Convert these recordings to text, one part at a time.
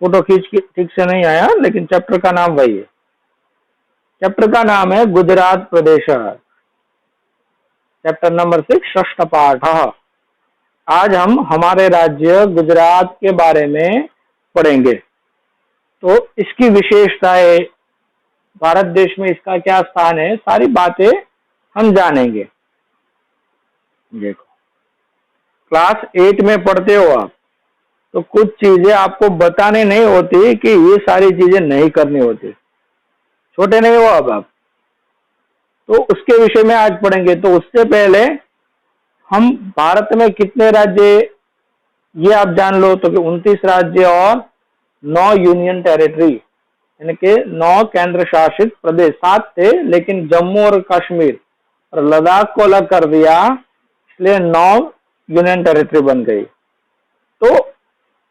Photo खींच के ठीक से नहीं आया, लेकिन चैप्टर का नाम वही है। चैप्टर का नाम है गुजरात प्रदेश, चैप्टर नंबर 6, षष्ठ पाठ। आज हम हमारे राज्य गुजरात के बारे में पढ़ेंगे। तो इसकी विशेषताएं, भारत देश में इसका क्या स्थान है, सारी बातें हम जानेंगे। देखो, क्लास 8 में पढ़ते हो आप, तो कुछ चीजें आपको बताने नहीं होती कि ये सारी चीजें नहीं करनी होती। छोटे नहीं हो अब आप, तो उसके विषय में आज पढ़ेंगे। तो उससे पहले हम भारत में कितने राज्य, ये आप जान लो। तो 29 राज्य और 9 यूनियन टेरिटरी, यानी कि 9 केंद्र शासित प्रदेश। 7 थे, लेकिन जम्मू और कश्मीर और लद्दाख को अलग कर दिया, इसलिए 9 यूनियन टेरिटरी बन गई। तो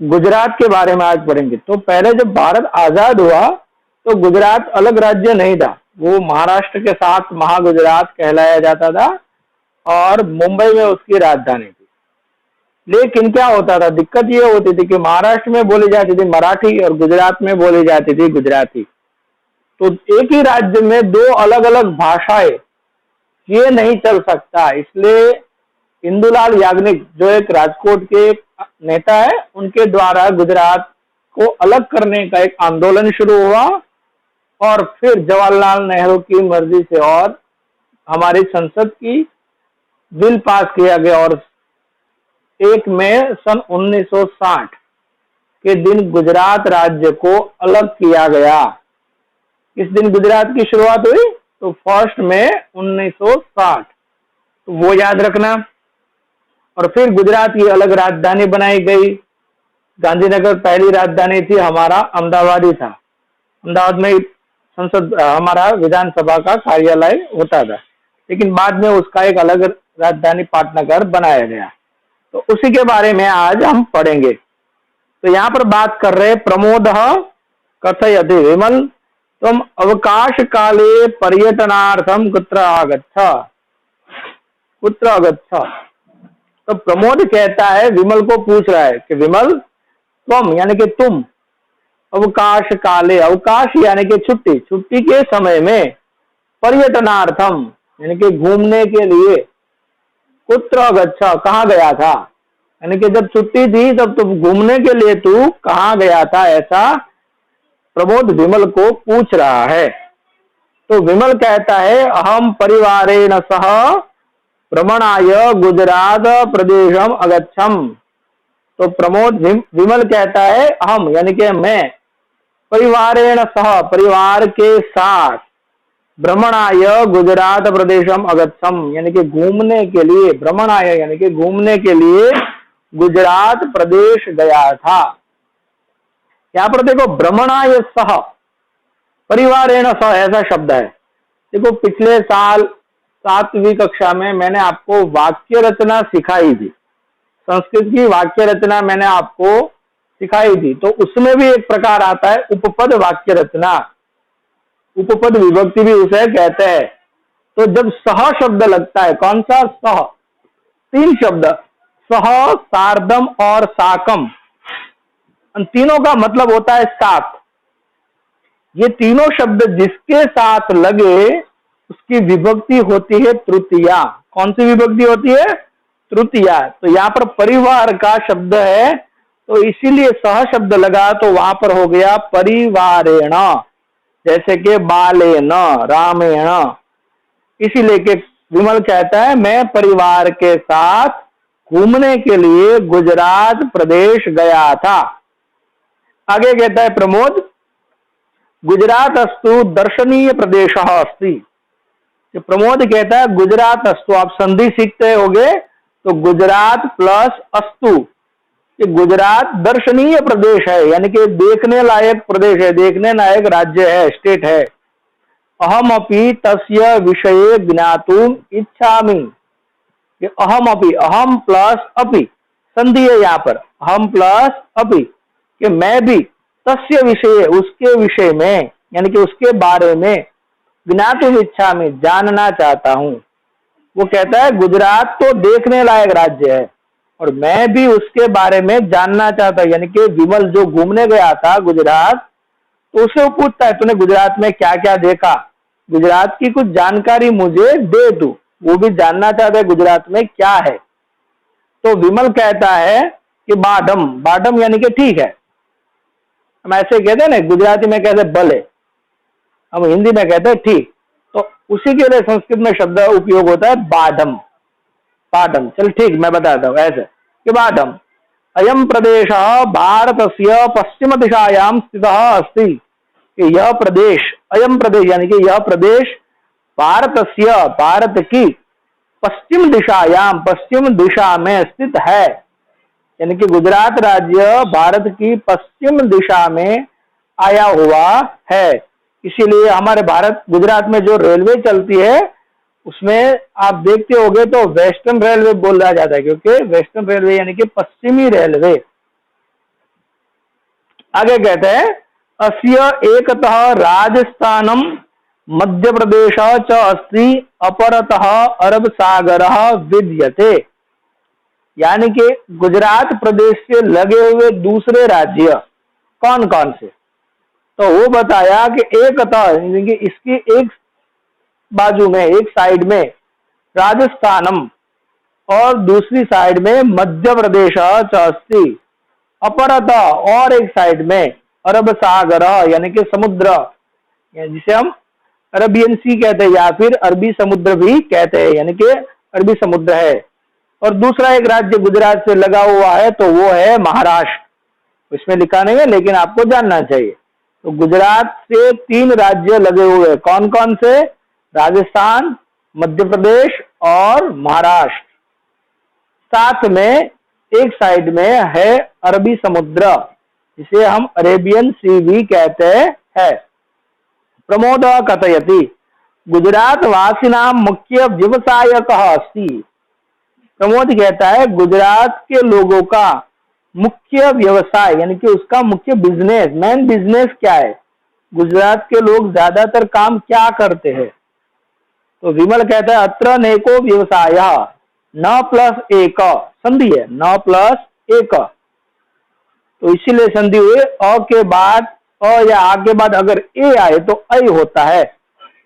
गुजरात के बारे में आज पढ़ेंगे। तो पहले जब भारत आजाद हुआ तो गुजरात अलग राज्य नहीं था, वो महाराष्ट्र के साथ महागुजरात कहलाया जाता था और मुंबई में उसकी राजधानी थी। लेकिन क्या होता था, दिक्कत ये होती थी कि महाराष्ट्र में बोली जाती थी मराठी और गुजरात में बोली जाती थी गुजराती। तो एक ही राज्य में 2 अलग अलग भाषाएं, ये नहीं चल सकता। इसलिए इंदुलाल याग्निक, जो एक राजकोट के नेता है, उनके द्वारा गुजरात को अलग करने का एक आंदोलन शुरू हुआ और फिर जवाहरलाल नेहरू की मर्जी से और हमारी संसद की बिल पास किया गया और 1 मई सन 1960 के दिन गुजरात राज्य को अलग किया गया। किस दिन गुजरात की शुरुआत हुई? तो 1 मई 1960, तो वो याद रखना। और फिर गुजरात की अलग राजधानी बनाई गई। गांधीनगर पहली राजधानी थी, हमारा अहमदाबाद ही था। अहमदाबाद में संसद, हमारा विधानसभा का कार्यालय होता था, लेकिन बाद में उसका एक अलग राजधानी पाटनगर बनाया गया। तो उसी के बारे में आज हम पढ़ेंगे। तो यहाँ पर बात कर रहे प्रमोद कथयति विमल तुम अवकाश काले पर्यटनार्थम कुत्र आगच्छ। कुत्र आगच्छ। तो प्रमोद कहता है, विमल को पूछ रहा है कि विमल, तुम यानी कि तुम अवकाश काले, अवकाश यानी कि छुट्टी, छुट्टी के समय में पर्यटनार्थम यानी कि घूमने के लिए, कुत्र गच्छ, कहाँ गया था, यानी कि जब छुट्टी थी तब तुम घूमने के लिए तू कहाँ गया था, ऐसा प्रमोद विमल को पूछ रहा है। तो विमल कहता है, अहम परिवारेण सह भ्रमणाय गुजरात प्रदेशम अगच्छम। तो प्रमोद विमल कहता है, हम यानी कि मैं, परिवारेण सह परिवार के साथ, भ्रमणाय गुजरात प्रदेशम अगच्छम यानी कि घूमने के लिए, भ्रमणाय यानी कि घूमने के लिए गुजरात प्रदेश गया था। यहाँ पर देखो, भ्रमणाय सह परिवारेण सह ऐसा शब्द है। देखो, पिछले साल 7वीं कक्षा में मैंने आपको वाक्य रचना सिखाई थी, संस्कृत की वाक्य रचना मैंने आपको सिखाई थी। तो उसमें भी एक प्रकार आता है उपपद वाक्य रचना, उपपद विभक्ति भी उसे कहते हैं। तो जब सह शब्द लगता है, कौन सा सह? 3 शब्द, सह, सार्धम और साकम, तीनों का मतलब होता है साथ। ये तीनों शब्द जिसके साथ लगे उसकी विभक्ति होती है तृतीया। कौन सी विभक्ति होती है? तृतीया। तो यहाँ पर परिवार का शब्द है, तो इसीलिए सह शब्द लगा, तो वहां पर हो गया परिवारेण, जैसे कि बालेन, रामेण। इसीलिए के विमल कहता है, मैं परिवार के साथ घूमने के लिए गुजरात प्रदेश गया था। आगे कहता है प्रमोद, गुजरात अस्तु दर्शनीय प्रदेश अस्ति। प्रमोद कहता है, गुजरात अस्तु, आप संधि सीखते होगे, तो गुजरात प्लस अस्तु, ये गुजरात दर्शनीय प्रदेश है, यानी कि देखने लायक प्रदेश है, देखने लायक राज्य है, स्टेट है। अहम अपि तस्य विषये ज्ञातुम इच्छामि। अहम अपि, अहम प्लस अपि, संधि है यहाँ पर, अहम प्लस अपि, कि मैं भी तस्य विषय, उसके विषय में, यानी कि उसके बारे में, ज्ञातुम इच्छामि, जानना चाहता हूं। वो कहता है गुजरात तो देखने लायक राज्य है, और मैं भी उसके बारे में जानना चाहता हूं। यानी कि विमल जो घूमने गया था गुजरात, तो उसे वो पूछता है तूने गुजरात में क्या क्या देखा, गुजरात की कुछ जानकारी मुझे दे तू। वो भी जानना चाहता है गुजरात में क्या है। तो विमल कहता है कि बाडम, बाडम यानी कि ठीक है। हम ऐसे कहते हैं ना, गुजराती में कहते हैं भले, हम हिंदी में कहते हैं ठीक। तो उसी के लिए संस्कृत में शब्द उपयोग होता है बाडम, बाडम। चल ठीक, मैं बताता हूँ ऐसे कि बाडम अयम प्रदेश भारतस्य पश्चिम दिशायां स्थितः अस्ति। कि यह प्रदेश, अयम प्रदेश यानी कि यह प्रदेश भारतस्य, भारत की पश्चिम दिशायाम, पश्चिम दिशा में स्थित है। यानी कि गुजरात राज्य भारत की पश्चिम दिशा में आया हुआ है। इसीलिए हमारे भारत, गुजरात में जो रेलवे चलती है उसमें आप देखते होंगे तो वेस्टर्न रेलवे बोला जाता है, क्योंकि वेस्टर्न रेलवे यानी कि पश्चिमी रेलवे। आगे कहते हैं अस्य एकतः राजस्थानम मध्य प्रदेश च अस्ति अपरतः अरब सागर विद्यते। यानी कि गुजरात प्रदेश से लगे हुए दूसरे राज्य कौन कौन से, तो वो बताया कि एकतः यानी कि इसकी एक बाजू में, एक साइड में राजस्थानम और दूसरी साइड में मध्य प्रदेश अस्ति, अपरतः और एक साइड में अरब सागर यानी कि समुद्र, जिसे हम अरबियन सी कहते हैं या फिर अरबी समुद्र भी कहते हैं, यानी कि अरबी समुद्र है। और दूसरा एक राज्य गुजरात से लगा हुआ है तो वो है महाराष्ट्र। इसमें लिखा नहीं है लेकिन आपको जानना चाहिए। तो गुजरात से 3 राज्य लगे हुए हैं, कौन कौन से? राजस्थान, मध्य प्रदेश और महाराष्ट्र। साथ में एक साइड में है अरबी समुद्र, जिसे हम अरेबियन सी भी कहते हैं। प्रमोद कथयति गुजरात वासिनां मुख्य व्यवसाय कः अस्ति। प्रमोद कहता है गुजरात के लोगों का मुख्य व्यवसाय यानी कि उसका मुख्य बिजनेस, मेन बिजनेस क्या है, गुजरात के लोग ज्यादातर काम क्या करते हैं? तो विमल कहता है अत्र नेको व्यवसाय न प्लस एक, संधि है न प्लस एक, तो इसीलिए संधि हुई। अ के बाद अ या आ के बाद अगर ए आए तो ऐ होता है।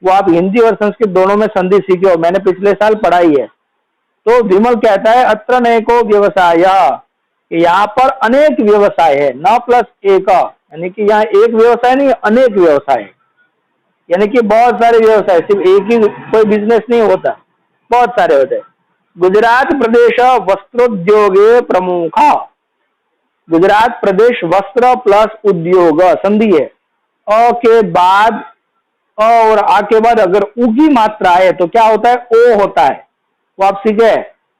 वो आप हिंदी और संस्कृत दोनों में संधि सीखे हो, मैंने पिछले साल पढ़ाई है। तो विमल कहता है अत्र अनेको व्यवसाय, यहाँ पर अनेक व्यवसाय है, न प्लस एक, यानी कि यहाँ एक व्यवसाय नहीं अनेक व्यवसाय, यानी कि बहुत सारे व्यवसाय, सिर्फ एक ही कोई बिजनेस नहीं होता, बहुत सारे होते हैं। गुजरात प्रदेश वस्त्रोद्योगे प्रमुख, गुजरात प्रदेश वस्त्र प्लस उद्योग, संधि है। अ के बाद अ और आ के बाद अगर उ की मात्रा है तो क्या होता है? ओ होता है। वो आप सीखे,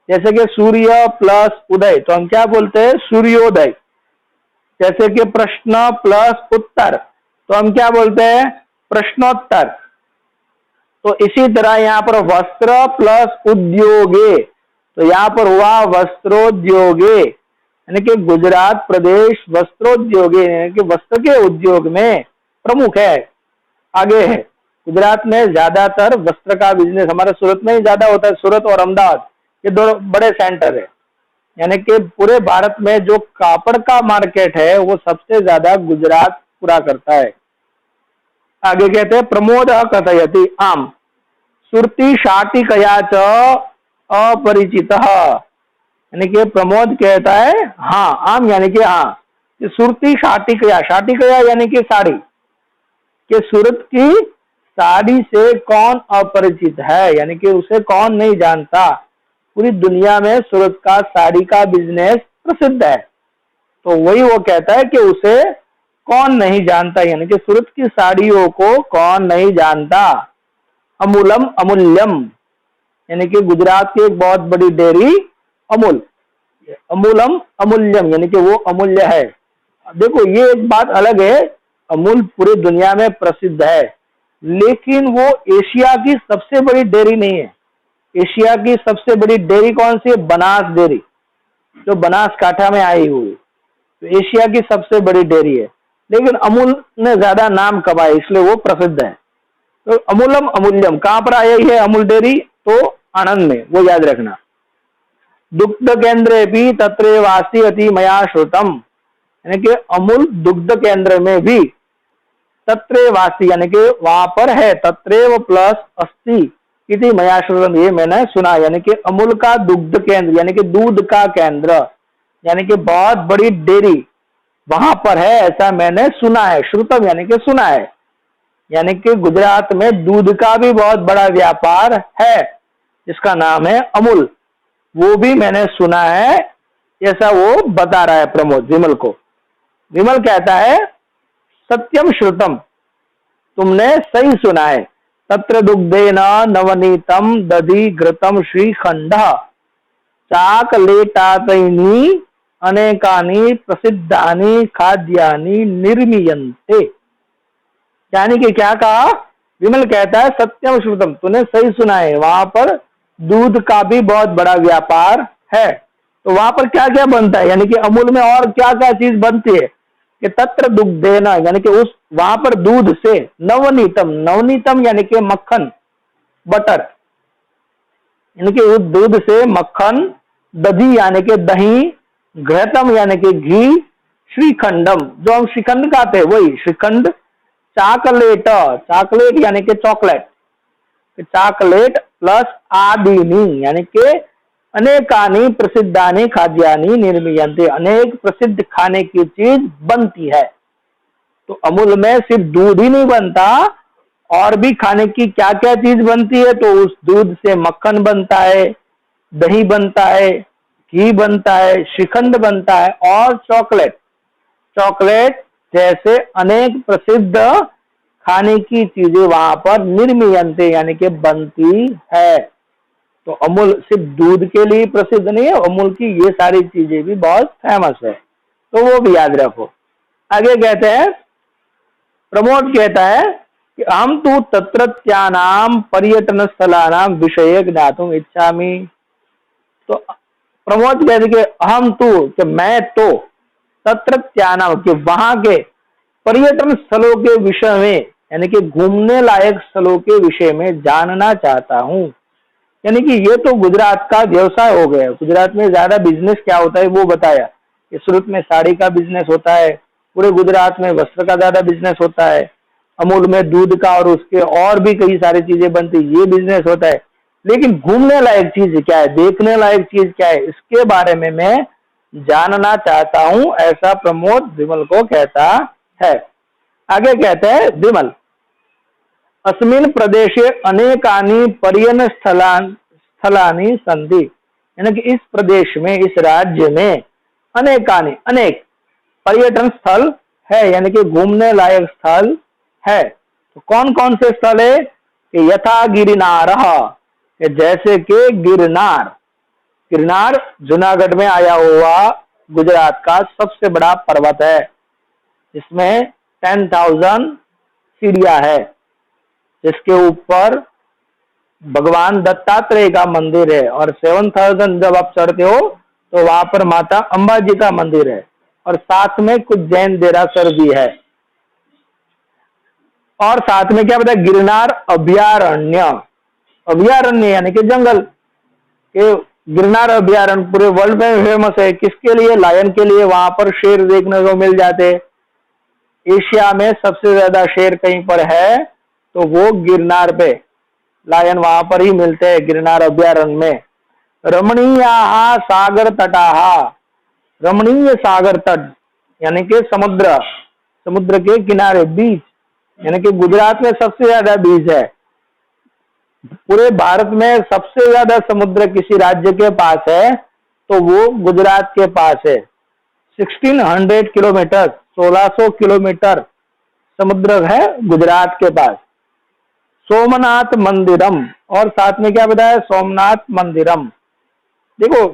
जैसे कि सूर्य प्लस उदय तो हम क्या बोलते हैं? सूर्योदय। जैसे कि प्रश्न प्लस उत्तर तो हम क्या बोलते हैं? प्रश्नोत्तर। तो इसी तरह यहाँ पर वस्त्र प्लस उद्योगे, तो यहाँ पर हुआ वस्त्रोद्योगे, यानी कि गुजरात प्रदेश वस्त्रोद्योगे यानी कि वस्त्र के उद्योग में प्रमुख है, आगे है। गुजरात में ज्यादातर वस्त्र का बिजनेस हमारे सूरत में ही ज्यादा होता है। सूरत और अहमदाबाद ये 2 बड़े सेंटर है, यानी कि पूरे भारत में जो कापड़ का मार्केट है वो सबसे ज्यादा गुजरात पूरा करता है। आगे कहते हैं प्रमोद कथयति आम सुरती शाटिकया च अपरिचित, यानी कि प्रमोद कहता है हाँ, आम यानी कि हाँ, सुरती शाटिकया, शाटिकया यानी कि साड़ी, कि सूरत की साड़ी से कौन अपरिचित है, यानी कि उसे कौन नहीं जानता। पूरी दुनिया में सूरत का साड़ी का बिजनेस प्रसिद्ध है, तो वही वो कहता है कि उसे कौन नहीं जानता, यानी कि सूरत की साड़ियों को कौन नहीं जानता। अमूलम अमूल्यम, यानी कि गुजरात की एक बहुत बड़ी डेयरी अमूल, अमूलम अमूल्यम यानी कि वो अमूल्य है। देखो ये एक बात अलग है, अमूल पूरी दुनिया में प्रसिद्ध है, लेकिन वो एशिया की सबसे बड़ी डेयरी नहीं है। एशिया की सबसे बड़ी डेयरी कौन सी है? बनास डेयरी, जो बनासकांठा में आई हुई, तो एशिया की सबसे बड़ी डेयरी है। लेकिन अमूल ने ज्यादा नाम कमाया इसलिए वो प्रसिद्ध है। तो अमूलम अमूल्यम कहां पर आई है अमूल डेयरी? तो आनंद में, वो याद रखना। दुग्ध केंद्रे भी तत्रैवास्ति अति मया श्रुतम, यानी कि अमूल दुग्ध केंद्र में भी तत्रैवास्ति यानी कि वहां पर है, तत्रैव प्लस अस्ति इति मया श्रुतम, ये मैंने सुना। यानी कि अमूल का दुग्ध केंद्र यानी कि दूध का केंद्र यानी कि बहुत बड़ी डेयरी वहां पर है, ऐसा मैंने सुना है। श्रुतम यानी कि सुना है, यानी कि गुजरात में दूध का भी बहुत बड़ा व्यापार है जिसका नाम है अमूल, वो भी मैंने सुना है, ऐसा वो बता रहा है प्रमोद विमल को। विमल कहता है सत्यम श्रुतम, तुमने सही सुना है। तत्र दुग्धेन नवनीतम दधि घृतम श्रीखंड चाकलेटातैनि अनेकानि प्रसिद्धानि खाद्यानि निर्मीयन्ते। यानी कि क्या कहा, विमल कहता है सत्यम श्रुतम, तूने सही सुना है, वहां पर दूध का भी बहुत बड़ा व्यापार है। तो वहां पर क्या क्या बनता है, यानी कि अमूल में और क्या क्या चीज बनती है कि तत्र दुग्धेना यानी कि उस वहां पर दूध से नवनीतम, नवनीतम यानी कि मक्खन बटर, यानी कि उस दूध से मक्खन, दधी यानी कि दही, घृतम यानी कि घी, श्रीखंडम जो हम श्रीखंड खाते हैं वही श्रीखंड, चाकलेट, चाकलेट यानी कि चॉकलेट, चाकलेट प्लस आदीनी यानी कि अनेकानि प्रसिद्धानि खाद्यानि निर्मीयन्ते, अनेक प्रसिद्ध खाने की चीज बनती है। तो अमूल में सिर्फ दूध ही नहीं बनता, और भी खाने की क्या क्या चीज बनती है, तो उस दूध से मक्खन बनता है, दही बनता है, घी बनता है, श्रीखंड बनता है और चॉकलेट, चॉकलेट जैसे अनेक प्रसिद्ध खाने की चीजें वहां पर निर्मीयन्ते यानी कि बनती है। तो अमूल सिर्फ दूध के लिए प्रसिद्ध नहीं है, अमूल की ये सारी चीजें भी बहुत फेमस है, तो वो भी याद रखो। आगे कहते हैं, प्रमोद कहता है कि हम तु तत्रत्यानाम पर्यटन स्थलानाम विषय ज्ञातुम इच्छामि। तो प्रमोद कहते कि हम तु कि मैं तो तत्रत्यानाम कि वहां के पर्यटन स्थलों के विषय में यानी कि घूमने लायक स्थलों के विषय में जानना चाहता हूँ। यानी कि ये तो गुजरात का व्यवसाय हो गया। गुजरात में ज्यादा बिजनेस क्या होता है वो बताया कि सूरत में साड़ी का बिजनेस होता है, पूरे गुजरात में वस्त्र का ज्यादा बिजनेस होता है, अमूल में दूध का और उसके और भी कई सारी चीजें बनती, ये बिजनेस होता है। लेकिन घूमने लायक चीज क्या है, देखने लायक चीज क्या है, इसके बारे में मैं जानना चाहता हूं, ऐसा प्रमोद विमल को कहता है। आगे कहते हैं विमल, अस्मिन् प्रदेशे अनेकानि पर्यटन स्थलानि सन्ति, यानी कि इस प्रदेश में, इस राज्य में अनेकानि अनेक पर्यटन स्थल है, यानी कि घूमने लायक स्थल है। तो कौन कौन से स्थल है कि यथा गिरनार, जैसे कि गिरनार, गिरनार जूनागढ़ में आया हुआ गुजरात का सबसे बड़ा पर्वत है, जिसमें 10,000 सीढ़ियां है, जिसके ऊपर भगवान दत्तात्रेय का मंदिर है, और 7,000 जब आप चढ़ते हो तो वहां पर माता अंबाजी का मंदिर है, और साथ में कुछ जैन देरासर भी है। और साथ में क्या बताया, गिरनार अभयारण्य, अभयारण्य यानी कि जंगल के, गिरनार अभयारण्य पूरे वर्ल्ड में फेमस है। किसके लिए, लायन के लिए, वहां पर शेर देखने को मिल जाते। एशिया में सबसे ज्यादा शेर कहीं पर है तो वो गिरनार पे, लायन वहां पर ही मिलते हैं, गिरनार अभयारण्य में। रमणीय सागर तटाहा, रमणीय सागर तट यानी कि समुद्र, समुद्र के किनारे, बीच, यानी कि गुजरात में सबसे ज्यादा बीच है। पूरे भारत में सबसे ज्यादा समुद्र किसी राज्य के पास है तो वो गुजरात के पास है। 1600 किलोमीटर, 1600 किलोमीटर समुद्र है गुजरात के पास। सोमनाथ मंदिरम, और साथ में क्या बताया, सोमनाथ मंदिरम। देखो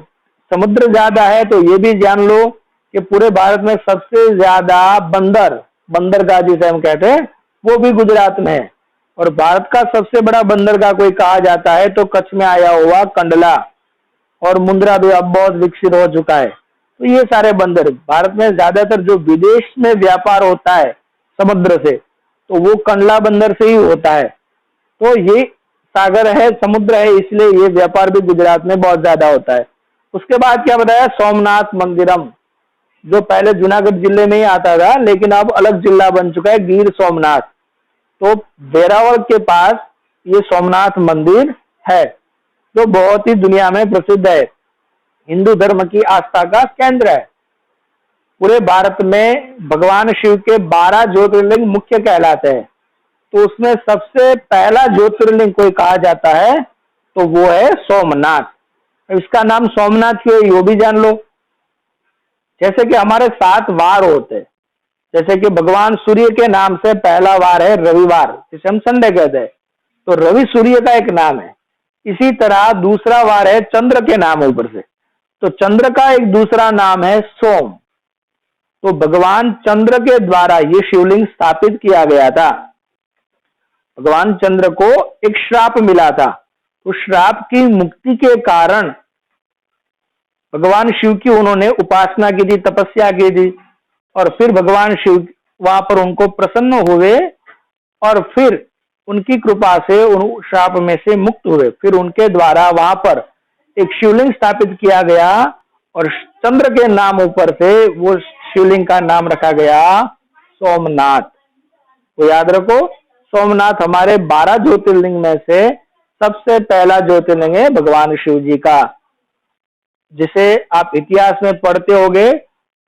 समुद्र ज्यादा है तो ये भी जान लो कि पूरे भारत में सबसे ज्यादा बंदर, बंदरगाह जिसे हम कहते हैं, वो भी गुजरात में है। और भारत का सबसे बड़ा बंदरगाह कोई कहा जाता है तो कच्छ में आया हुआ कंडला, और मुंद्रा भी अब बहुत विकसित हो चुका है। तो ये सारे बंदर, भारत में ज्यादातर जो विदेश में व्यापार होता है समुद्र से, तो वो कंडला बंदर से ही होता है। तो ये सागर है, समुद्र है, इसलिए ये व्यापार भी गुजरात में बहुत ज्यादा होता है। उसके बाद क्या बताया, सोमनाथ मंदिरम, जो पहले जूनागढ़ जिले में ही आता था लेकिन अब अलग जिला बन चुका है, गिर सोमनाथ। तो वेरावल के पास ये सोमनाथ मंदिर है, जो बहुत ही दुनिया में प्रसिद्ध है, हिंदू धर्म की आस्था का केंद्र है। पूरे भारत में भगवान शिव के 12 ज्योतिर्लिंग मुख्य कहलाते हैं, तो उसमें सबसे पहला ज्योतिर्लिंग कोई कहा जाता है तो वो है सोमनाथ। इसका नाम सोमनाथ क्यों है ये भी जान लो। जैसे कि हमारे 7 वार होते हैं, जैसे कि भगवान सूर्य के नाम से पहला वार है रविवार, जिसे हम संडे कहते हैं, तो रवि सूर्य का एक नाम है। इसी तरह दूसरा वार है चंद्र के नाम ऊपर से, तो चंद्र का एक दूसरा नाम है सोम। तो भगवान चंद्र के द्वारा ये शिवलिंग स्थापित किया गया था। भगवान चंद्र को एक श्राप मिला था, उस श्राप की मुक्ति के कारण भगवान शिव की उन्होंने उपासना की थी, तपस्या की थी, और फिर भगवान शिव वहां पर उनको प्रसन्न हुए और फिर उनकी कृपा से उन श्राप में से मुक्त हुए। फिर उनके द्वारा वहां पर एक शिवलिंग स्थापित किया गया और चंद्र के नाम ऊपर से वो शिवलिंग का नाम रखा गया सोमनाथ। तो याद रखो, सोमनाथ हमारे 12 ज्योतिर्लिंग में से सबसे पहला ज्योतिर्लिंग है भगवान शिव जी का, जिसे आप इतिहास में पढ़ते होगे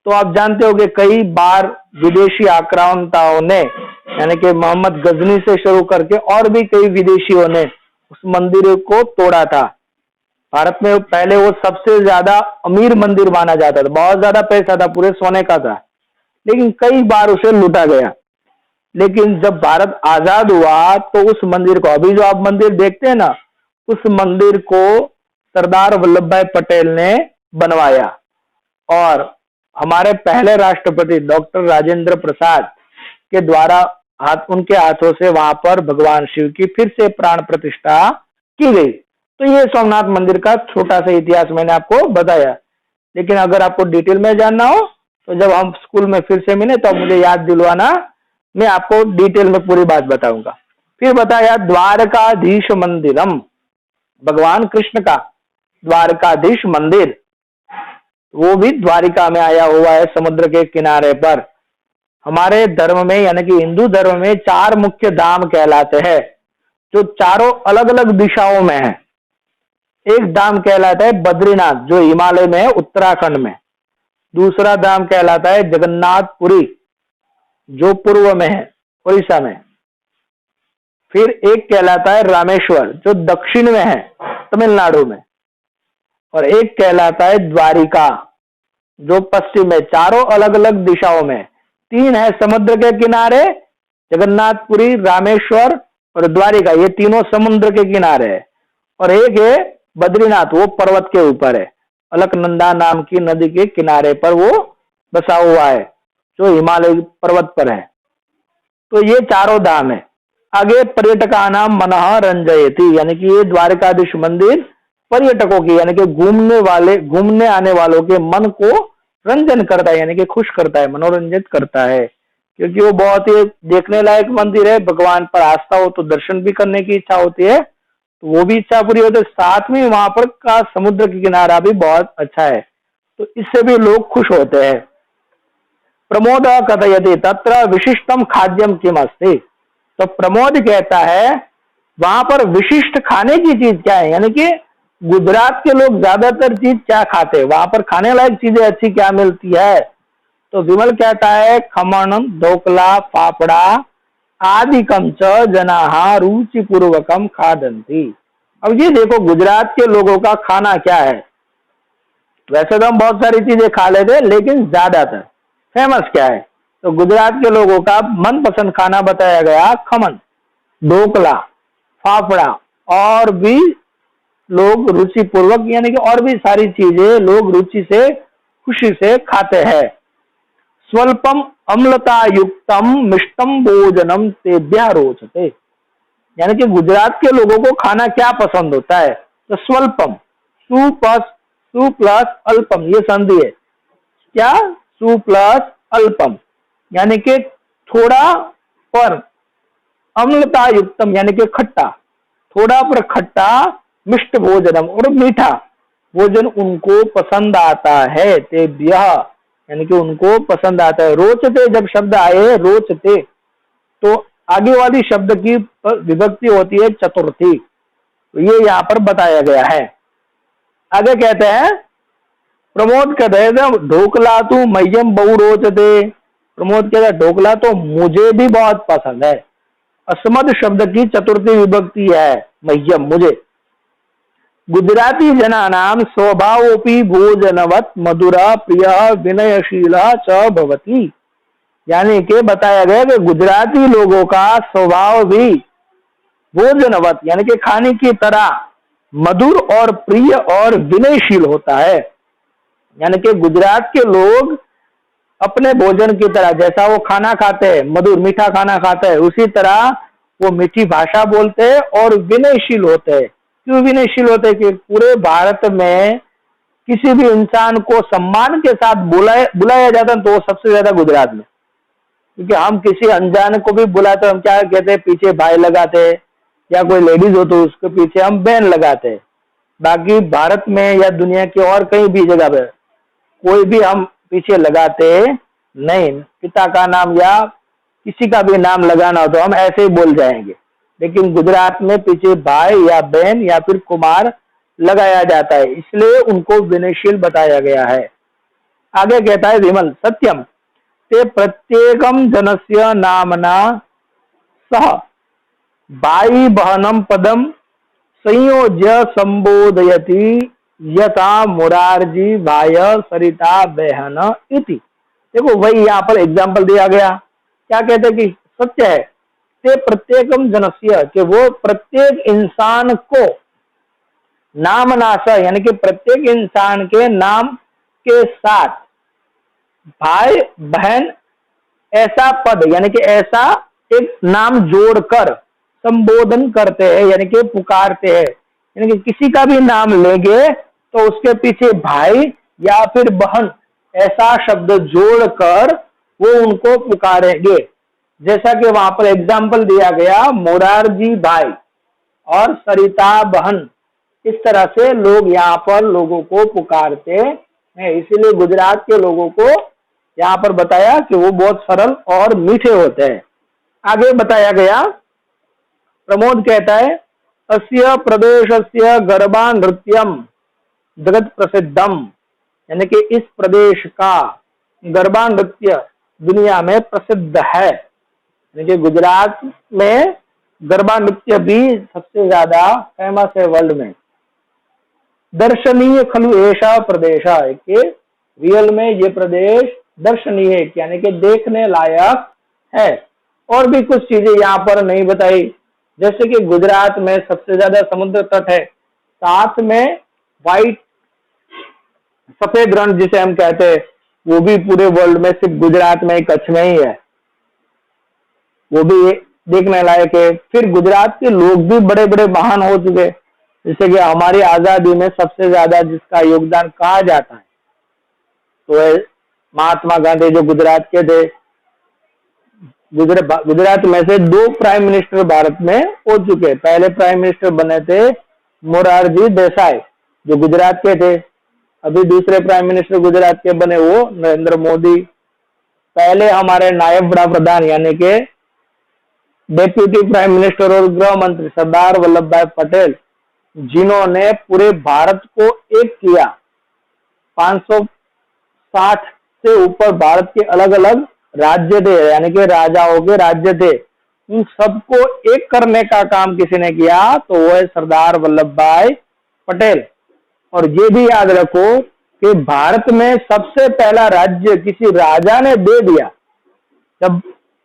तो आप जानते होगे कई बार विदेशी आक्रामकताओं ने, यानी कि मोहम्मद गजनी से शुरू करके और भी कई विदेशियों ने उस मंदिर को तोड़ा था। भारत में पहले वो सबसे ज्यादा अमीर मंदिर माना जाता था, बहुत ज्यादा पैसा था, पूरे सोने का था, लेकिन कई बार उसे लूटा गया। लेकिन जब भारत आजाद हुआ तो उस मंदिर को, अभी जो आप मंदिर देखते हैं ना, उस मंदिर को सरदार वल्लभ भाई पटेल ने बनवाया और हमारे पहले राष्ट्रपति डॉक्टर राजेंद्र प्रसाद के द्वारा उनके हाथों से वहां पर भगवान शिव की फिर से प्राण प्रतिष्ठा की गई। तो ये सोमनाथ मंदिर का छोटा सा इतिहास मैंने आपको बताया, लेकिन अगर आपको डिटेल में जानना हो तो जब हम स्कूल में फिर से मिले तो मुझे याद दिलवाना, मैं आपको डिटेल में पूरी बात बताऊंगा। फिर बताया द्वारकाधीश मंदिरम, भगवान कृष्ण का द्वारकाधीश मंदिर, वो भी द्वारिका में आया हुआ है, समुद्र के किनारे पर। हमारे धर्म में यानी कि हिंदू धर्म में 4 मुख्य धाम कहलाते हैं, जो चारों अलग अलग दिशाओं में है। एक धाम कहलाता है बद्रीनाथ, जो हिमालय में है, उत्तराखंड में। दूसरा धाम कहलाता है जगन्नाथपुरी, जो पूर्व में है, उड़ीसा में। फिर एक कहलाता है रामेश्वर, जो दक्षिण में है, तमिलनाडु में। और एक कहलाता है द्वारिका, जो पश्चिम में। चारों अलग अलग दिशाओं में। 3 है समुद्र के किनारे, जगन्नाथपुरी, रामेश्वर और द्वारिका, ये तीनों समुद्र के किनारे है। और एक है बद्रीनाथ, वो पर्वत के ऊपर है, अलकनंदा नाम की नदी के किनारे पर वो बसा हुआ है, जो हिमालय पर्वत पर है। तो ये चारों धाम है। आगे पर्यटका नाम मनः रंजयति, यानी कि ये द्वारकाधीश मंदिर पर्यटकों की, यानी कि घूमने आने वालों के मन को रंजन करता है, यानी कि खुश करता है, मनोरंजित करता है, क्योंकि वो बहुत ही देखने लायक मंदिर है। भगवान पर आस्था हो तो दर्शन भी करने की इच्छा होती है, तो वो भी इच्छा पूरी होती है। साथ में वहां पर का समुद्र के किनारा भी बहुत अच्छा है, तो इससे भी लोग खुश होते हैं। प्रमोद कथयति तत्र विशिष्टम खाद्यम किम अस्ति, तो प्रमोद कहता है वहां पर विशिष्ट खाने की चीज क्या है, यानी कि गुजरात के लोग ज्यादातर चीज क्या खाते हैं, वहां पर खाने लायक चीजें अच्छी क्या मिलती है। तो विमल कहता है खमण, ढोकला, फाफड़ा आदि कम च जनाहा रुचि पूर्वकम खादंती। अब ये देखो गुजरात के लोगों का खाना क्या है। वैसे तो हम बहुत सारी चीजें खा लेते हैं, लेकिन ज्यादातर फेमस क्या है, तो गुजरात के लोगों का मनपसंद खाना बताया गया खमन, ढोकला, फाफड़ा, और भी लोग रुचि पूर्वक, यानी कि और भी सारी चीजें लोग रुचि से, खुशी से खाते हैं। स्वल्पम अम्लता युक्तम मिष्टम भोजनम तेभ्यः रोचते, यानी कि गुजरात के लोगों को खाना क्या पसंद होता है, तो स्वल्पम, सु प्लस अल्पम, ये संधि है क्या, सु प्लस अल्पम, यानी कि थोड़ा पर, अम्लता युक्तम यानी कि खट्टा, थोड़ा पर खट्टा, मिष्ट भोजनम और मीठा, भोजन उनको पसंद आता है। तेभ्यः यानी कि उनको पसंद आता है। रोचते जब शब्द आए रोचते तो आगे वाली शब्द की विभक्ति होती है चतुर्थी, तो ये यहाँ पर बताया गया है। आगे कहते हैं प्रमोद कहते हैं ढोकला तो मह्यम बहु रोचते। प्रमोद कहते हैं ढोकला तो मुझे भी बहुत पसंद है। अस्मद शब्द की चतुर्थी विभक्ति है मह्यम मुझे। गुजराती जनानाम स्वभावोपि भोजनवत मधुरा प्रिय विनयशील च भवति। यानी कि बताया गया कि गुजराती लोगों का स्वभाव भी भोजनवत यानी कि खाने की तरह मधुर और प्रिय और विनयशील होता है। यानी कि गुजरात के लोग अपने भोजन की तरह जैसा वो खाना खाते हैं, मधुर मीठा खाना खाते हैं, उसी तरह वो मीठी भाषा बोलते हैं और विनयशील होते हैं। क्यों विनयशील होते हैं? कि पूरे भारत में किसी भी इंसान को सम्मान के साथ बुलाया जाता है तो वो सबसे ज्यादा गुजरात में। क्योंकि हम किसी अनजान को भी बुलाते हम क्या कहते हैं, पीछे भाई लगाते हैं, या कोई लेडीज हो तो उसके पीछे हम बहन लगाते हैं। बाकी भारत में या दुनिया की और कहीं भी जगह पे कोई भी हम पीछे लगाते नहीं। पिता का नाम या किसी का भी नाम लगाना हो तो हम ऐसे ही बोल जाएंगे, लेकिन गुजरात में पीछे भाई या बहन या फिर कुमार लगाया जाता है, इसलिए उनको विनयशील बताया गया है। आगे कहता है विमल सत्यम ते प्रत्येकम जनस्य नामना सह भाई बहनम पदम संयोज्य संबोधयति यथा मुरारजी भाय सरिता बहन इति। देखो वही यहाँ पर एग्जाम्पल दिया गया। क्या कहते हैं कि सत्य है ते प्रत्येकम जनस्य कि वो प्रत्येक इंसान को नाम नासा यानी कि प्रत्येक इंसान के नाम के साथ भाई बहन ऐसा पद यानी कि ऐसा एक नाम जोड़कर संबोधन करते हैं यानी कि पुकारते हैं। यानी कि किसी का भी नाम लेंगे तो उसके पीछे भाई या फिर बहन ऐसा शब्द जोड़कर वो उनको पुकारेंगे। जैसा कि वहां पर एग्जाम्पल दिया गया मोरारजी भाई और सरिता बहन, इस तरह से लोग यहाँ पर लोगों को पुकारते हैं। इसीलिए गुजरात के लोगों को यहाँ पर बताया कि वो बहुत सरल और मीठे होते हैं। आगे बताया गया प्रमोद कहता है अस्य प्रदेशस्य गरबा नृत्यम जगत प्रसिद्धम। यानी कि इस प्रदेश का गरबा नृत्य दुनिया में प्रसिद्ध है। यानी कि गुजरात में गरबा नृत्य भी सबसे ज्यादा फेमस है वर्ल्ड में। दर्शनीय खलु ऐसा प्रदेश है कि रियल में ये प्रदेश दर्शनीय है यानी कि देखने लायक है। और भी कुछ चीजें यहाँ पर नहीं बताई, जैसे कि गुजरात में सबसे ज्यादा समुद्र तट है, साथ में व्हाइट सफेद रण जिसे हम कहते हैं वो भी पूरे वर्ल्ड में सिर्फ गुजरात में कच्छ में ही है, वो भी देखने लायक है। फिर गुजरात के लोग भी बड़े बड़े महान हो चुके, जैसे कि हमारी आजादी में सबसे ज्यादा जिसका योगदान कहा जाता है तो महात्मा गांधी जो गुजरात के थे। गुजरात में से 2 प्राइम मिनिस्टर भारत में हो चुके। पहले प्राइम मिनिस्टर बने थे मोरारजी देसाई जो गुजरात के थे। अभी दूसरे प्राइम मिनिस्टर गुजरात के बने वो नरेंद्र मोदी। पहले हमारे नायब बड़ा प्रधान यानी कि डेप्यूटी प्राइम मिनिस्टर और गृह मंत्री सरदार वल्लभ भाई पटेल, जिन्होंने पूरे भारत को एक किया। 560 से ऊपर भारत के अलग अलग राज्य थे यानी कि राजाओं के राज्य थे, उन सबको एक करने का काम किसी ने किया तो वो है सरदार वल्लभ भाई पटेल। और ये भी याद रखो कि भारत में सबसे पहला राज्य किसी राजा ने दे दिया। जब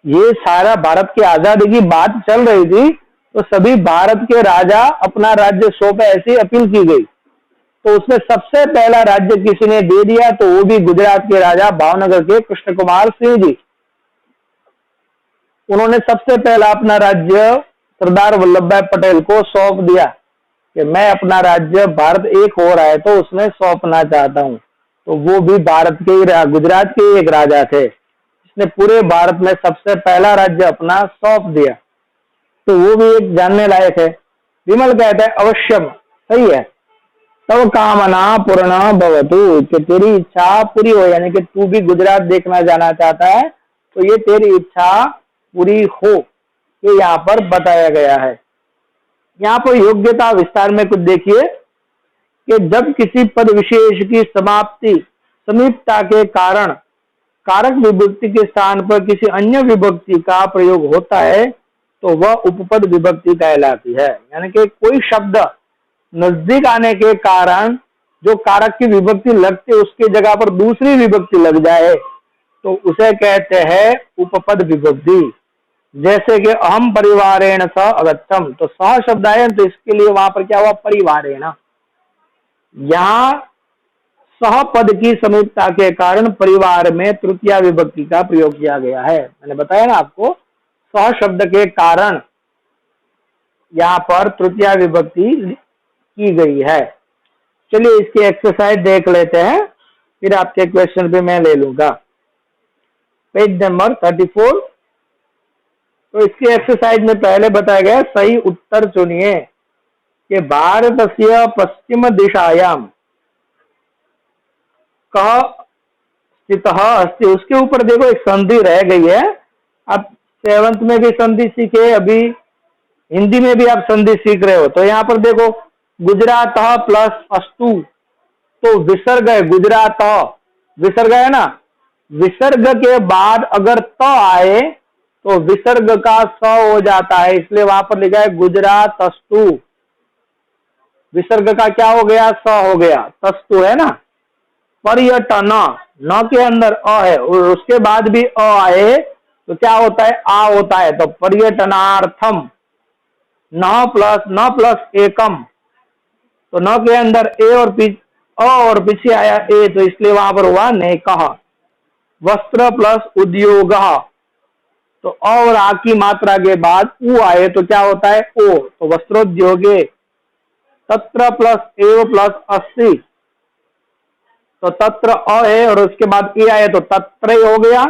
ये सारा भारत की आजादी की बात चल रही थी तो सभी भारत के राजा अपना राज्य सौंपे ऐसी अपील की गई, तो उसमें सबसे पहला राज्य किसी ने दे दिया तो वो भी गुजरात के राजा भावनगर के कृष्ण कुमार सिंह जी। उन्होंने सबसे पहला अपना राज्य सरदार वल्लभ भाई पटेल को सौंप दिया कि मैं अपना राज्य भारत एक हो रहा है तो उसमें सौंपना चाहता हूं। तो वो भी भारत के ही गुजरात के ही एक राजा थे जिसने पूरे भारत में सबसे पहला राज्य अपना सौंप दिया, तो वो भी एक जानने लायक है। विमल कहता है अवश्यम सही है तब कामना पूर्ण भवतु, कि तेरी इच्छा पूरी हो, यानी कि तू भी गुजरात देखना जाना चाहता है तो ये तेरी इच्छा पूरी हो, ये यहाँ पर बताया गया है। यहाँ पर योग्यता विस्तार में कुछ देखिए कि जब किसी पद विशेष की समाप्ति समीपता के कारण कारक विभक्ति के स्थान पर किसी अन्य विभक्ति का प्रयोग होता है तो वह उपपद विभक्ति कहलाती है। यानी कि कोई शब्द नजदीक आने के कारण जो कारक की विभक्ति लगती है उसकी जगह पर दूसरी विभक्ति लग जाए तो उसे कहते हैं उपपद विभक्ति। जैसे कि अहम परिवारेण स अगच्छम, तो स शब्द आए तो इसके लिए वहां पर क्या हुआ, परिवारेण। यहाँ सह पद की समीपता के कारण परिवार में तृतीया विभक्ति का प्रयोग किया गया है। मैंने बताया ना आपको, सह शब्द के कारण यहाँ पर तृतीया विभक्ति की गई है। चलिए इसकी एक्सरसाइज देख लेते हैं, फिर आपके क्वेश्चन पे मैं ले लूंगा। Page number 34। तो इसकी एक्सरसाइज में पहले बताया गया सही उत्तर चुनिए कि भारतस्य पश्चिम दिशायाम कः स्थितः अस्ति। उसके ऊपर देखो एक संधि रह गई है। आप 7th में भी संधि सीखे, अभी हिंदी में भी आप संधि सीख रहे हो। तो यहाँ पर देखो गुजरात प्लस अस्तु, तो विसर्ग है गुजरात, विसर्ग है ना, विसर्ग के बाद अगर त आए तो विसर्ग का स हो जाता है, इसलिए वहां पर लिखा है गुजरात अस्तु। विसर्ग का क्या हो गया, स हो गया, तस्तु है ना। पर्यटन, न के अंदर अ है और उसके बाद भी अ आए तो क्या होता है, आ होता है। तो पर्यटनार्थम, न प्लस एकम, तो न के अंदर ए और पीछे आया ए, तो इसलिए वहां पर हुआ नेकः। वस्त्र प्लस उद्योग, तो अ और आ की मात्रा के बाद उ आए तो क्या होता है ओ, तो वस्त्रोद्योगे। तत्र प्लस एव प्लस अस्ति, तो तत्र अ है और उसके बाद ए आया तो तत्र हो गया।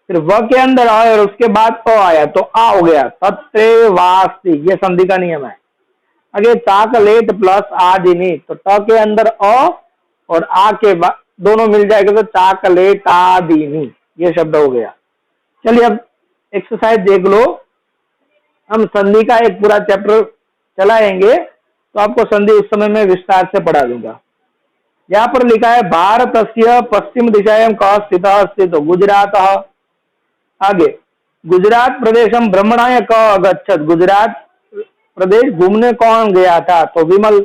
फिर व के अंदर अ और उसके बाद अ आया तो आ हो गया, तत्रे वास्ति, ये संधि का नियम है। आगे चाकलेट प्लस आदिनी, तो ट के अंदर अ और आ के बाद दोनों मिल जाएगा तो चाकलेट आदिनी, ये शब्द हो गया। चलिए अब एक्सरसाइज देख लो। हम संधि का एक पूरा चैप्टर चलाएंगे तो आपको संधि उस समय में विस्तार से पढ़ा दूंगा। यहाँ पर लिखा है भारतस्य पश्चिम दिशायां कः स्थितः अस्ति, तो गुजरात। आगे गुजरात प्रदेशम भ्रमणाय कः अगच्छत्, गुजरात प्रदेश घूमने कौन गया था, तो विमल।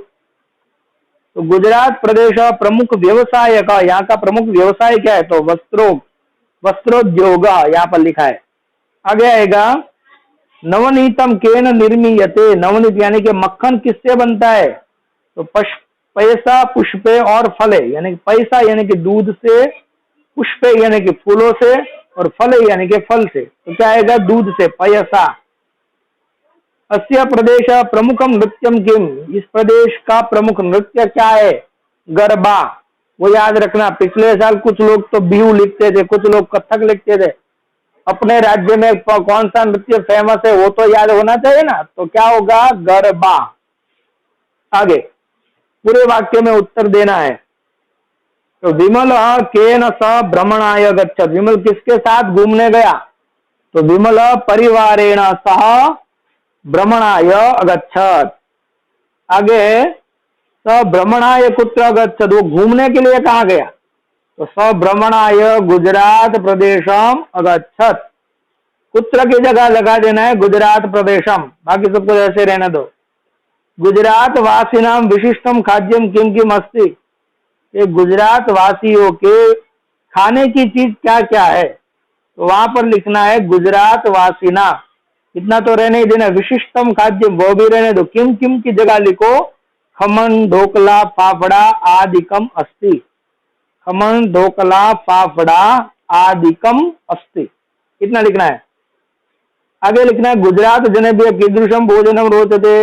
तो गुजरात प्रदेश प्रमुख व्यवसाय का, यहाँ का प्रमुख व्यवसाय क्या है, तो वस्त्रोद्योग यहाँ पर लिखा है। आगे आएगा नवनीतम केन निर्मीयते, नवनीत यानी कि मक्खन किससे बनता है, तो पैसा पुष्पे और फले, यानी पैसा यानी कि दूध से, पुष्पे यानी कि फूलों से, और फले यानी कि फल से, तो क्या आएगा दूध से, पैसा। अस्य प्रदेश प्रमुखम नृत्यम किम, इस प्रदेश का प्रमुख नृत्य क्या है, गरबा। वो याद रखना, पिछले साल कुछ लोग तो बिहू लिखते थे, कुछ लोग कथक लिखते थे। अपने राज्य में कौन सा नृत्य फेमस है वो तो याद होना चाहिए ना, तो क्या होगा, गरबा। आगे पूरे वाक्य में उत्तर देना है। तो विमल केन स भ्रमणाय गच्छत्, विमल किसके साथ घूमने गया, तो विमल परिवारेण सह भ्रमणाय अगच्छत्। आगे स भ्रमणाय कुत्र अगच्छत्, वो घूमने के लिए कहाँ गया, तो स भ्रमणाय गुजरात प्रदेशम अगच्छत्। कुत्र की जगह लगा देना है गुजरात प्रदेशम, बाकी सबको ऐसे रहने दो। गुजरात वासिनाम विशिष्टम खाद्यम किम किम अस्ति, ये गुजरात वासियों के खाने की चीज क्या क्या है, तो वहां पर लिखना है गुजरात वासिना, इतना तो रहने ही देना। विशिष्टम खाद्यम वो भी रहने दो, किम किम की जगह लिखो खमन ढोकला फाफड़ा आदिकम अस्ति, खमन ढोकला फाफड़ा आदिकम अस्ति, इतना लिखना है। आगे लिखना है गुजरात जनेभ्यः कीदृशम भोजनम रोचते,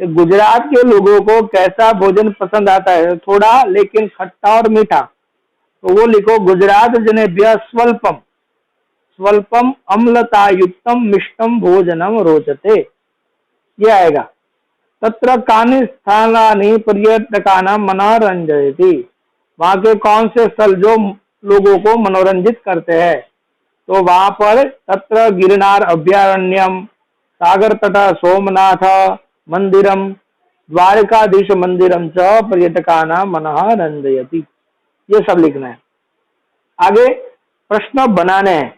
गुजरात के लोगों को कैसा भोजन पसंद आता है, थोड़ा लेकिन खट्टा और मीठा, तो वो लिखो गुजरात जनेभ्यः स्वल्पम स्वल्पम अम्लतायुक्तम मिष्टम भोजनम रोचते, ये आएगा। तत्र कानि स्थानानि पर्यटकानां मनः रंजयति, वहां के कौन से स्थल जो लोगों को मनोरंजित करते हैं? तो वहां पर तत्र गिरनार अभ्यारण्यम, सागर तट सोमनाथ मंदिरम, द्वारकाधीश मंदिरम च पर्यटकानां मनः रंजयति। ये सब लिखना है। आगे प्रश्न बनाने हैं।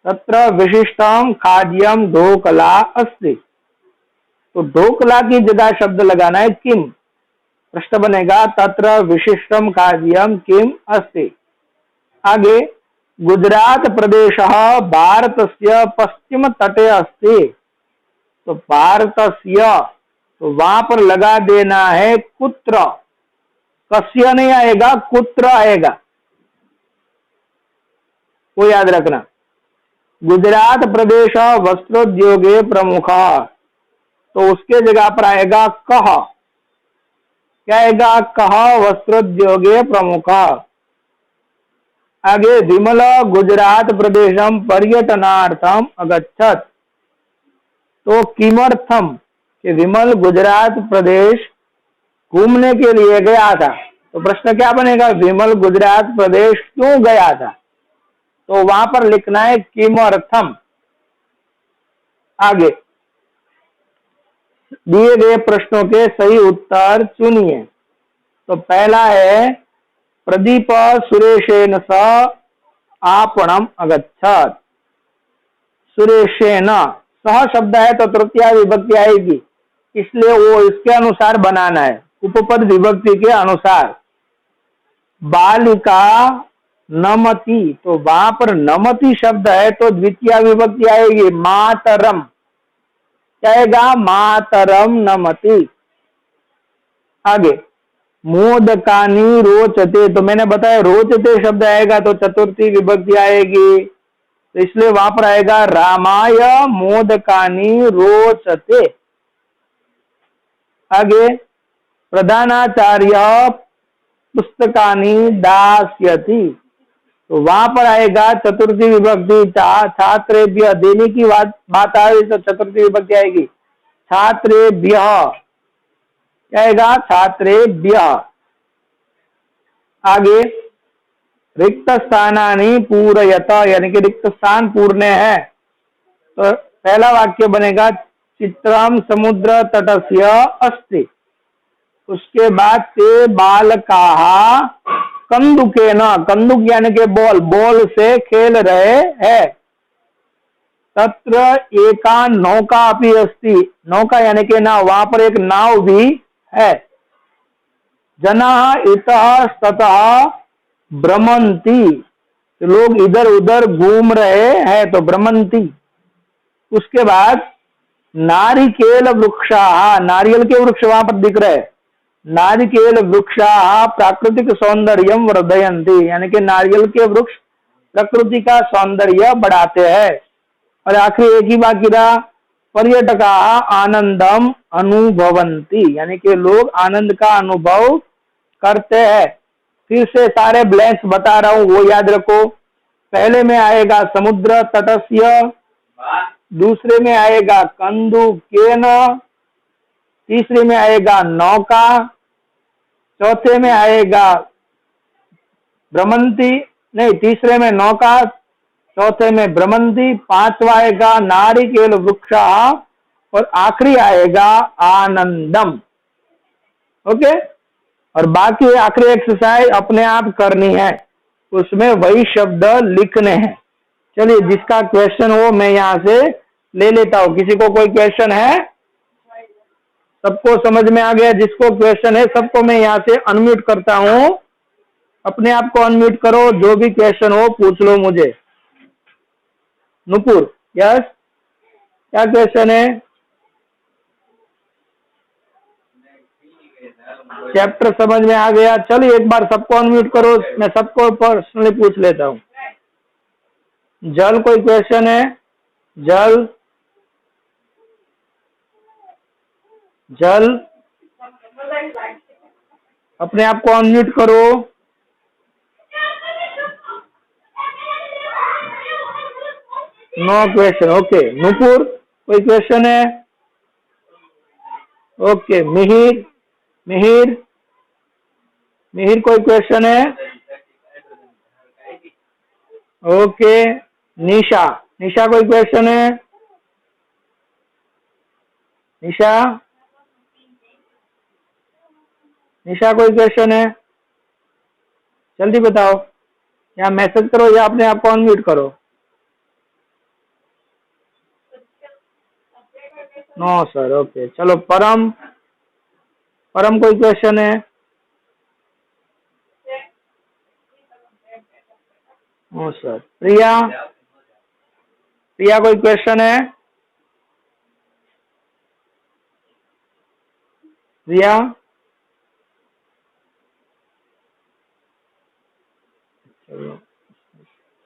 तत्र विशिष्टम खाद्यम ढोकला अस्ति, तो ढोकला की जगह शब्द लगाना है किम। प्रश्न बनेगा तत्र विशिष्टम खाद्यम किम अस्ति। आगे गुजरात प्रदेशः भारतस्य पश्चिम तटे अस्ति, तो भारतस्य, तो वहां पर लगा देना है कुत्र। कस्य नहीं आएगा, कुत्र आएगा, वो याद रखना। गुजरात प्रदेश वस्त्रोद्योगे प्रमुख, तो उसके जगह पर आएगा कह। क्या आएगा? कह वस्त्रोद्योगे प्रमुख। आगे विमल गुजरात प्रदेशम पर्यटनार्थम अगच्छत, तो किमर्थम, कि विमल गुजरात प्रदेश घूमने के लिए गया था। तो प्रश्न क्या बनेगा? विमल गुजरात प्रदेश क्यों गया था? तो वहां पर लिखना है किमर्थम। आगे दिए गए प्रश्नों के सही उत्तर चुनिए। तो पहला है प्रदीप सुरेशेन सह आपणम अगच्छत। सुरेशेन, सह शब्द है तो तृतीया विभक्ति आएगी, इसलिए वो इसके अनुसार बनाना है, उपपद विभक्ति के अनुसार। बालिका नमति, तो वहां पर नमति शब्द है तो द्वितीय विभक्ति आएगी, मातरम। क्या आएगा? मातरम नमति। आगे मोदकानी रोचते, तो मैंने बताया रोचते शब्द आएगा तो चतुर्थी विभक्ति आएगी, तो इसलिए वहां पर आएगा रामाय मोदकानी रोचते। आगे प्रधानाचार्य पुस्तकानी दास्यति, तो वहां पर आएगा चतुर्थी विभक्ति छात्रेभ्य, देने की बात आ रही तो चतुर्थी विभक्ति आएगी छात्रेभ्य। क्या आएगा? छात्रेभ्य। आगे रिक्त स्थानानि पूरयत, यानी कि रिक्त स्थान पूर्ण है, तो पहला वाक्य बनेगा चित्रम समुद्र तटस्य अस्ति। उसके बाद ते बालकाः कंदुकेन, कंदुक यानी के बॉल, बॉल से खेल रहे हैं। तत्र एका नौका अपि अस्ति, नौका यानी के नाव, वहां पर एक नाव भी है। जनाः इतः ततः भ्रमन्ति, लोग इधर उधर घूम रहे हैं, तो भ्रमन्ति। उसके बाद नारिकेल वृक्षाः, नारियल के वृक्ष वहां पर दिख रहे हैं, नारिकेल वृक्षाः प्राकृतिक सौंदर्यम वर्धयन्ति, यानी कि नारियल के वृक्ष प्रकृति का सौंदर्य बढ़ाते हैं। और आखिरी एक ही बाकी रहा, पर्यटकाः आनंदम अनुभवन्ति, यानी कि लोग आनंद का अनुभव करते हैं। फिर से सारे ब्लैंक्स बता रहा हूं, वो याद रखो। पहले में आएगा समुद्र तटस्य, दूसरे में आएगा कंदुकेन, तीसरे में आएगा नौका, चौथे में आएगा भ्रमंती, नहीं तीसरे में नौका, चौथे में भ्रमंती, पांचवा आएगा नारिकेल वृक्षाः और आखिरी आएगा आनंदम। ओके, और बाकी आखिरी एक्सरसाइज अपने आप करनी है, उसमें वही शब्द लिखने हैं। चलिए, जिसका क्वेश्चन हो मैं यहां से ले लेता हूं। किसी को कोई क्वेश्चन है? सबको समझ में आ गया? जिसको क्वेश्चन है सबको मैं यहाँ से अनम्यूट करता हूँ, अपने आप को अनम्यूट करो, जो भी क्वेश्चन हो पूछ लो मुझे। नुपुर, यस, क्या क्वेश्चन है? चैप्टर समझ में आ गया? चलिए एक बार सबको अनम्यूट करो, मैं सबको पर्सनली पूछ लेता हूँ। जल, कोई क्वेश्चन है? जल, जल, अपने आप को अनम्यूट करो। No question, okay. नुपुर, कोई क्वेश्चन है? ओके, मिहिर, मिहिर, मिहिर कोई क्वेश्चन है? ओके, निशा, निशा कोई क्वेश्चन है? निशा, निशा कोई क्वेश्चन है? जल्दी बताओ, या मैसेज करो या अपने आप को अनम्यूट करो। नो सर, ओके, चलो परम, परम कोई क्वेश्चन है? No sir. प्रिया, प्रिया कोई क्वेश्चन है? प्रिया,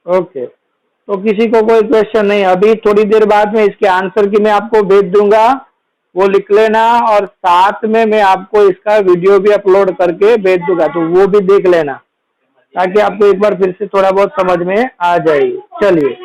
ओके, तो किसी को कोई क्वेश्चन नहीं। अभी थोड़ी देर बाद में इसके आंसर की मैं आपको भेज दूंगा, वो लिख लेना, और साथ में मैं आपको इसका वीडियो भी अपलोड करके भेज दूंगा, तो वो भी देख लेना, ताकि आपको एक बार फिर से थोड़ा बहुत समझ में आ जाएगी। चलिए।